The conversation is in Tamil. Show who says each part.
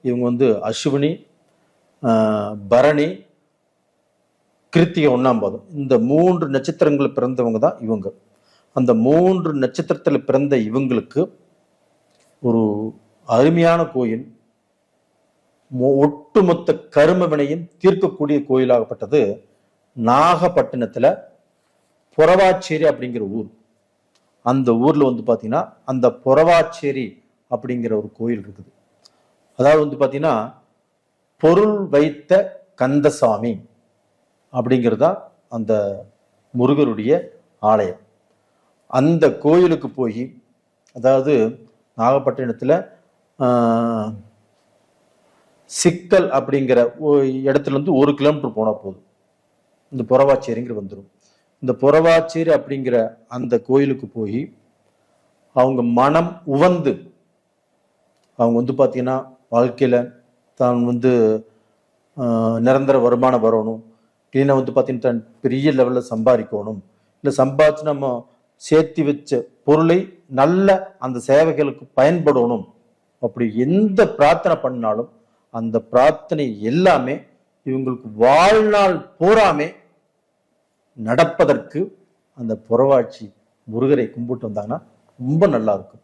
Speaker 1: இவங்க வந்து அஸ்வினி, பரணி, கிருத்திகை 1ஆம் பாதம், இந்த 3 நட்சத்திரங்கள் பிறந்தவங்க தான் இவங்க. அந்த 3 நட்சத்திரத்தில் பிறந்த இவங்களுக்கு ஒரு அருமையான கோயில், ஒட்டுமொத்த கரும வினையும் தீர்க்கக்கூடிய கோயிலாகப்பட்டது நாகப்பட்டினத்துல பொறவாச்சேரி அப்படிங்கிற ஊர். அந்த ஊர்ல வந்து பாத்தீங்கன்னா அந்த பொறவாச்சேரி அப்படிங்கிற ஒரு கோயில் இருக்குது. அதாவது வந்து பாத்தீங்கன்னா பொருள் வைத்த கந்தசாமி அப்படிங்கிறதா அந்த முருகருடைய ஆலயம். அந்த கோயிலுக்கு போய், அதாவது நாகப்பட்டினத்துல சிக்கல் அப்படிங்கிற இடத்துல இருந்து 1 கிலோமீட்டர் போனா போதும் இந்த பொறவாச்சேரிங்கிற வந்துடும். இந்த பொறவாச்சேரி அப்படிங்கிற அந்த கோயிலுக்கு போய் அவங்க மனம் உவந்து, அவங்க வந்து பார்த்தீங்கன்னா வாழ்க்கையில தான் வந்து நிரந்தர வருமானம் வரணும், இல்லைன்னா வந்து பார்த்தீங்கன்னா தான் பெரிய லெவலில் சம்பாதிக்கணும், இல்லை சம்பாதிச்சு நம்ம சேர்த்து வச்ச பொருளை நல்ல அந்த சேவைகளுக்கு பயன்படணும், அப்படி எந்த பிரார்த்தனை பண்ணாலும் அந்த பிரார்த்தனை எல்லாமே இவங்களுக்கு வாழ்நாள் பூராமே நடப்பதற்கு அந்த பொறவாச்சி முருகரை கும்பிட்டு வந்தாங்கன்னா ரொம்ப நல்லா இருக்கும்.